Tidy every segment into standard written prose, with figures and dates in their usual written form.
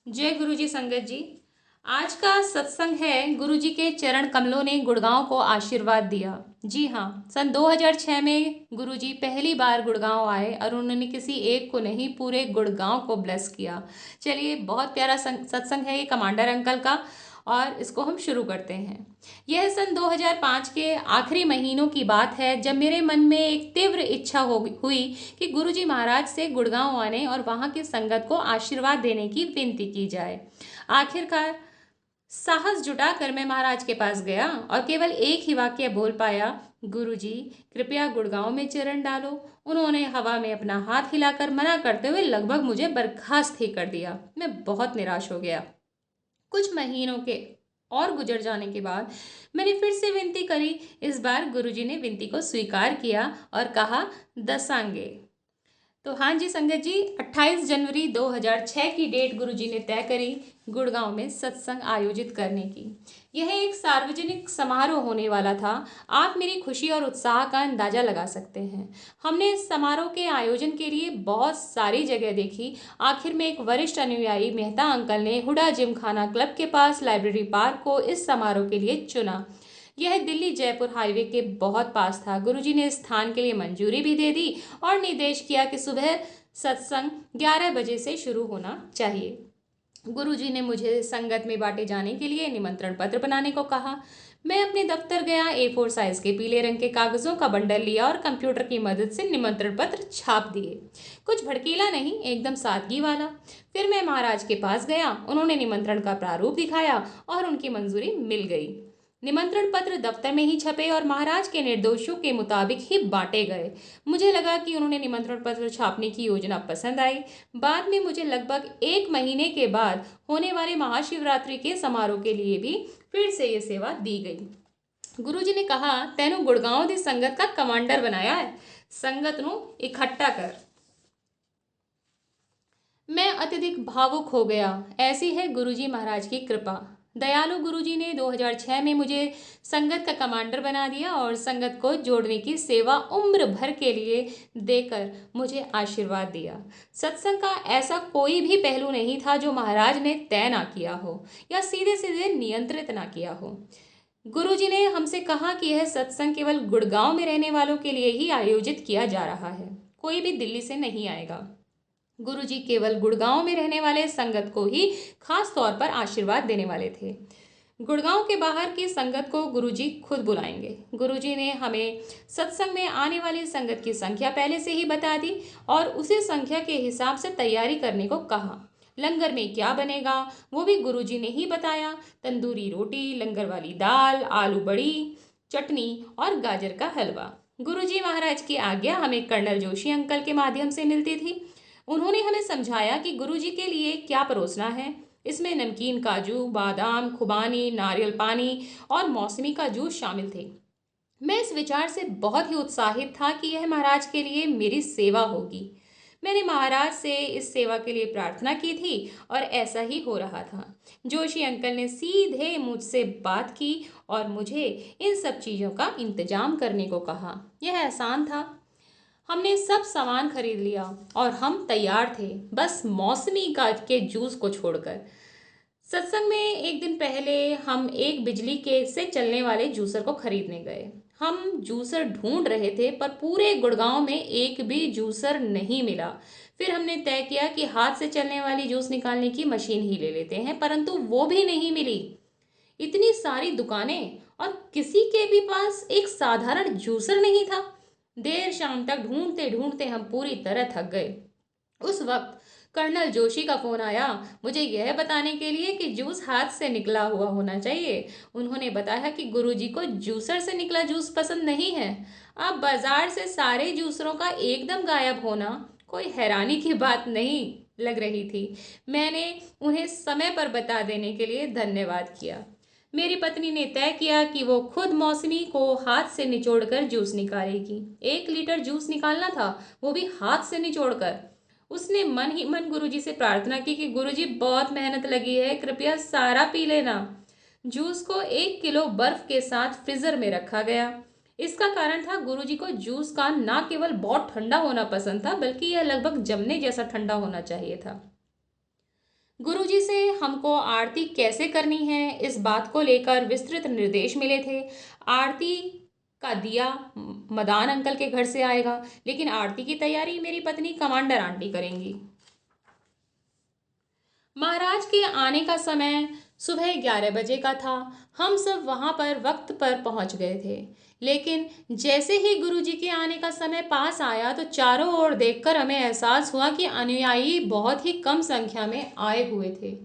जय गुरु जी संगत जी। आज का सत्संग है गुरु जी के चरण कमलों ने गुड़गांव को आशीर्वाद दिया। जी हाँ, सन 2006 में गुरु जी पहली बार गुड़गांव आए और उन्होंने किसी एक को नहीं पूरे गुड़गांव को ब्लेस किया। चलिए, बहुत प्यारा सत्संग है ये कमांडर अंकल का और इसको हम शुरू करते हैं। यह सन 2005 के आखिरी महीनों की बात है जब मेरे मन में एक तीव्र इच्छा हुई कि गुरुजी महाराज से गुड़गांव आने और वहां की संगत को आशीर्वाद देने की विनती की जाए। आखिरकार साहस जुटाकर मैं महाराज के पास गया और केवल एक ही वाक्य बोल पाया, गुरुजी कृपया गुड़गांव में चरण डालो। उन्होंने हवा में अपना हाथ हिलाकर मना करते हुए लगभग मुझे बर्खास्त ही कर दिया। मैं बहुत निराश हो गया। कुछ महीनों के और गुजर जाने के बाद मैंने फिर से विनती करी। इस बार गुरुजी ने विनती को स्वीकार किया और कहा, दसांगे। तो हाँ जी संगत जी, 28 जनवरी 2006 की डेट गुरुजी ने तय करी गुड़गांव में सत्संग आयोजित करने की। यह एक सार्वजनिक समारोह होने वाला था। आप मेरी खुशी और उत्साह का अंदाजा लगा सकते हैं। हमने इस समारोह के आयोजन के लिए बहुत सारी जगह देखी। आखिर में एक वरिष्ठ अनुयायी मेहता अंकल ने हुडा जिमखाना क्लब के पास लाइब्रेरी पार्क को इस समारोह के लिए चुना। यह दिल्ली जयपुर हाईवे के बहुत पास था। गुरुजी ने इस स्थान के लिए मंजूरी भी दे दी और निर्देश किया कि सुबह सत्संग 11 बजे से शुरू होना चाहिए। गुरुजी ने मुझे संगत में बांटे जाने के लिए निमंत्रण पत्र बनाने को कहा। मैं अपने दफ्तर गया, A4 साइज के पीले रंग के कागजों का बंडल लिया और कंप्यूटर की मदद से निमंत्रण पत्र छाप दिए। कुछ भड़कीला नहीं, एकदम सादगी वाला। फिर मैं महाराज के पास गया, उन्होंने निमंत्रण का प्रारूप दिखाया और उनकी मंजूरी मिल गई। निमंत्रण पत्र दफ्तर में ही छपे और महाराज के निर्देशों के मुताबिक ही बांटे गए। मुझे लगा कि उन्होंने निमंत्रण पत्र छापने की योजना पसंद आई। बाद में मुझे लगभग 1 महीने के बाद होने वाले महाशिवरात्रि के समारोह के लिए भी फिर से ये सेवा दी गई। गुरुजी ने कहा, तेनू गुड़गांव दी संगत का कमांडर बनाया है, संगत नू इकट्ठा कर। मैं अत्यधिक भावुक हो गया। ऐसी है गुरुजी महाराज की कृपा। दयालु गुरुजी ने 2006 में मुझे संगत का कमांडर बना दिया और संगत को जोड़ने की सेवा उम्र भर के लिए देकर मुझे आशीर्वाद दिया। सत्संग का ऐसा कोई भी पहलू नहीं था जो महाराज ने तय ना किया हो या सीधे सीधे नियंत्रित ना किया हो। गुरुजी ने हमसे कहा कि यह सत्संग केवल गुड़गांव में रहने वालों के लिए ही आयोजित किया जा रहा है, कोई भी दिल्ली से नहीं आएगा। गुरुजी केवल गुड़गांव में रहने वाले संगत को ही खास तौर पर आशीर्वाद देने वाले थे। गुड़गांव के बाहर की संगत को गुरुजी खुद बुलाएंगे। गुरुजी ने हमें सत्संग में आने वाली संगत की संख्या पहले से ही बता दी और उसी संख्या के हिसाब से तैयारी करने को कहा। लंगर में क्या बनेगा वो भी गुरुजी ने ही बताया। तंदूरी रोटी, लंगर वाली दाल, आलू बड़ी, चटनी और गाजर का हलवा। गुरुजी महाराज की आज्ञा हमें कर्नल जोशी अंकल के माध्यम से मिलती थी। उन्होंने हमें समझाया कि गुरुजी के लिए क्या परोसना है। इसमें नमकीन काजू, बादाम, खुबानी, नारियल पानी और मौसमी का जूस शामिल थे। मैं इस विचार से बहुत ही उत्साहित था कि यह महाराज के लिए मेरी सेवा होगी। मैंने महाराज से इस सेवा के लिए प्रार्थना की थी और ऐसा ही हो रहा था। जोशी अंकल ने सीधे मुझसे बात की और मुझे इन सब चीज़ों का इंतजाम करने को कहा। यह आसान था। हमने सब सामान खरीद लिया और हम तैयार थे, बस मौसमी का के जूस को छोड़कर। सत्संग में एक दिन पहले हम एक बिजली के से चलने वाले जूसर को खरीदने गए। हम जूसर ढूंढ रहे थे पर पूरे गुड़गांव में एक भी जूसर नहीं मिला। फिर हमने तय किया कि हाथ से चलने वाली जूस निकालने की मशीन ही ले लेते हैं, परंतु वो भी नहीं मिली। इतनी सारी दुकानें और किसी के भी पास एक साधारण जूसर नहीं था। देर शाम तक ढूंढते ढूंढते हम पूरी तरह थक गए। उस वक्त कर्नल जोशी का फोन आया, मुझे यह बताने के लिए कि जूस हाथ से निकला हुआ होना चाहिए। उन्होंने बताया कि गुरुजी को जूसर से निकला जूस पसंद नहीं है। अब बाजार से सारे जूसरों का एकदम गायब होना कोई हैरानी की बात नहीं लग रही थी। मैंने उन्हें समय पर बता देने के लिए धन्यवाद किया। मेरी पत्नी ने तय किया कि वो खुद मौसमी को हाथ से निचोड़कर जूस निकालेगी। 1 लीटर जूस निकालना था, वो भी हाथ से निचोड़कर। उसने मन ही मन गुरुजी से प्रार्थना की कि गुरुजी बहुत मेहनत लगी है, कृपया सारा पी लेना। जूस को 1 किलो बर्फ के साथ फ्रीजर में रखा गया। इसका कारण था गुरुजी को जूस का न केवल बहुत ठंडा होना पसंद था, बल्कि यह लगभग जमने जैसा ठंडा होना चाहिए था। गुरुजी से हमको आरती कैसे करनी है इस बात को लेकर विस्तृत निर्देश मिले थे। आरती का दिया मदान अंकल के घर से आएगा, लेकिन आरती की तैयारी मेरी पत्नी कमांडर आंटी करेंगी। महाराज के आने का समय सुबह 11 बजे का था। हम सब वहां पर वक्त पर पहुंच गए थे, लेकिन जैसे ही गुरुजी के आने का समय पास आया तो चारों ओर देखकर हमें एहसास हुआ कि अनुयायी बहुत ही कम संख्या में आए हुए थे।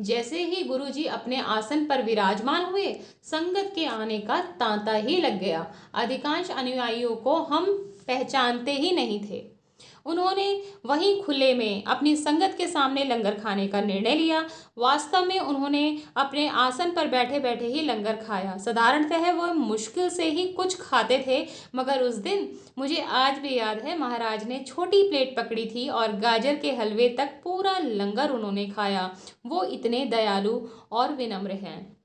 जैसे ही गुरुजी अपने आसन पर विराजमान हुए, संगत के आने का तांता ही लग गया। अधिकांश अनुयायियों को हम पहचानते ही नहीं थे। उन्होंने वहीं खुले में अपनी संगत के सामने लंगर खाने का निर्णय लिया। वास्तव में उन्होंने अपने आसन पर बैठे बैठे ही लंगर खाया। साधारणतः वह मुश्किल से ही कुछ खाते थे, मगर उस दिन मुझे आज भी याद है, महाराज ने छोटी प्लेट पकड़ी थी और गाजर के हलवे तक पूरा लंगर उन्होंने खाया। वो इतने दयालु और विनम्र हैं।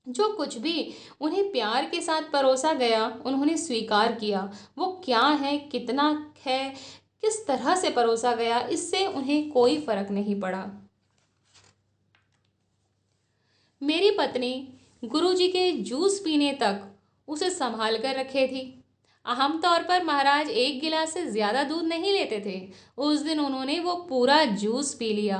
जो कुछ भी उन्हें प्यार के साथ परोसा गया उन्होंने स्वीकार किया। वो क्या है, कितना है, किस तरह से परोसा गया, इससे उन्हें कोई फर्क नहीं पड़ा। मेरी पत्नी गुरुजी के जूस पीने तक उसे संभाल कर रखे थी। आम तौर पर महाराज एक गिलास से ज्यादा दूध नहीं लेते थे। उस दिन उन्होंने वो पूरा जूस पी लिया।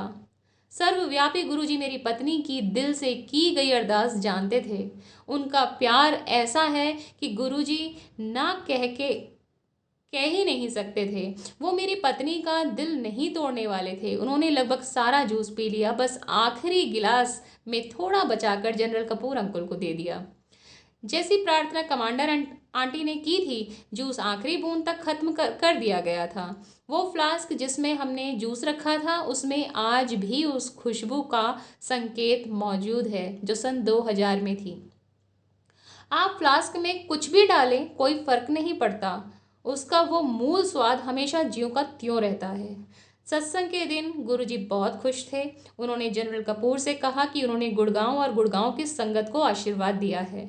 सर्वव्यापी गुरुजी मेरी पत्नी की दिल से की गई अरदास जानते थे। उनका प्यार ऐसा है कि गुरुजी ना कह ही नहीं सकते थे। वो मेरी पत्नी का दिल नहीं तोड़ने वाले थे। उन्होंने लगभग सारा जूस पी लिया, बस आखिरी गिलास में थोड़ा बचाकर जनरल कपूर अंकल को दे दिया। जैसी प्रार्थना कमांडर आंटी ने की थी, जूस आखिरी बूंद तक खत्म कर दिया गया था। वो फ्लास्क जिसमें हमने जूस रखा था उसमें आज भी उस खुशबू का संकेत मौजूद है जो सन 2000 में थी। आप फ्लास्क में कुछ भी डालें, कोई फर्क नहीं पड़ता, उसका वो मूल स्वाद हमेशा ज्यों का त्यों रहता है। सत्संग के दिन गुरुजी बहुत खुश थे। उन्होंने जनरल कपूर से कहा कि उन्होंने गुड़गांव और गुड़गांव की संगत को आशीर्वाद दिया है।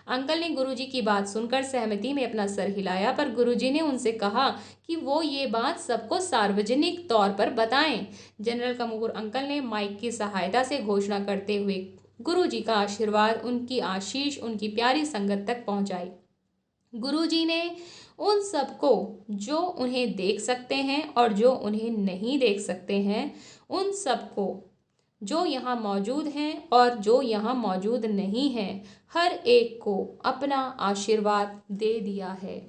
अंकल ने गुरुजी की बात सुनकर सहमति में अपना सर हिलाया, पर गुरुजी ने उनसे कहा कि वो ये बात सबको सार्वजनिक तौर पर बताएं। जनरल कपूर अंकल ने माइक की सहायता से घोषणा करते हुए गुरुजी का आशीर्वाद, उनकी आशीष उनकी प्यारी संगत तक पहुंचाई। गुरुजी ने उन सबको, जो उन्हें देख सकते हैं और जो उन्हें नहीं देख सकते हैं, उन सबको जो यहाँ मौजूद हैं और जो यहाँ मौजूद नहीं हैं, हर एक को अपना आशीर्वाद दे दिया है।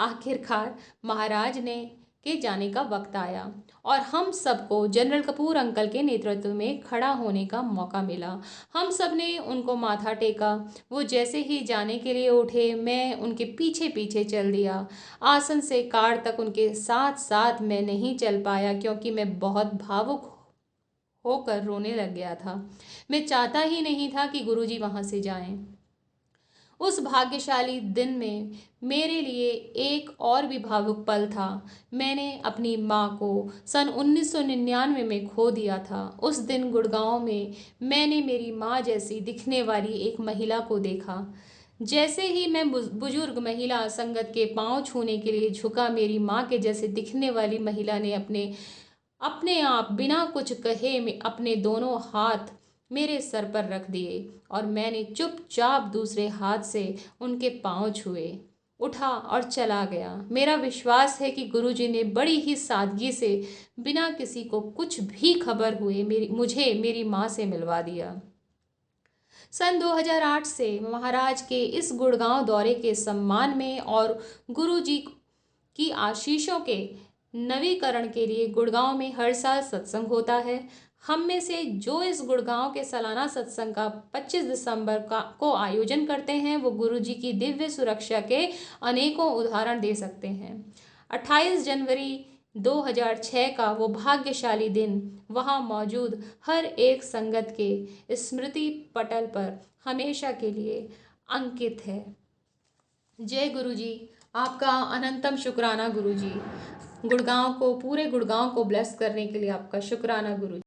आखिरकार महाराज ने के जाने का वक्त आया और हम सबको जनरल कपूर अंकल के नेतृत्व में खड़ा होने का मौका मिला। हम सब ने उनको माथा टेका। वो जैसे ही जाने के लिए उठे, मैं उनके पीछे पीछे चल दिया। आसन से कार तक उनके साथ साथ मैं नहीं चल पाया, क्योंकि मैं बहुत भावुक होकर रोने लग गया था। मैं चाहता ही नहीं था कि गुरुजी वहां से जाएं। उस भाग्यशाली दिन में मेरे लिए एक और भी भावुक पल था। मैंने अपनी माँ को सन 1999 में खो दिया था। उस दिन गुड़गांव में मैंने मेरी माँ जैसी दिखने वाली एक महिला को देखा। जैसे ही मैं बुजुर्ग महिला संगत के पांव छूने के लिए झुका, मेरी माँ के जैसे दिखने वाली महिला ने अपने अपने आप बिना कुछ कहे अपने दोनों हाथ मेरे सर पर रख दिए और मैंने चुपचाप दूसरे हाथ से उनके पांव छुए, उठा और चला गया। मेरा विश्वास है कि गुरुजी ने बड़ी ही सादगी से, बिना किसी को कुछ भी खबर हुए, मुझे मेरी माँ से मिलवा दिया। सन 2008 से महाराज के इस गुड़गांव दौरे के सम्मान में और गुरुजी की आशीषों के नवीकरण के लिए गुड़गांव में हर साल सत्संग होता है। हम में से जो इस गुड़गांव के सालाना सत्संग का 25 दिसंबर को आयोजन करते हैं, वो गुरुजी की दिव्य सुरक्षा के अनेकों उदाहरण दे सकते हैं। 28 जनवरी 2006 का वो भाग्यशाली दिन वहाँ मौजूद हर एक संगत के स्मृति पटल पर हमेशा के लिए अंकित है। जय गुरुजी। आपका अनंतम शुक्राना गुरुजी। गुड़गांव को, पूरे गुड़गांव को ब्लेस करने के लिए आपका शुक्राना गुरुजी।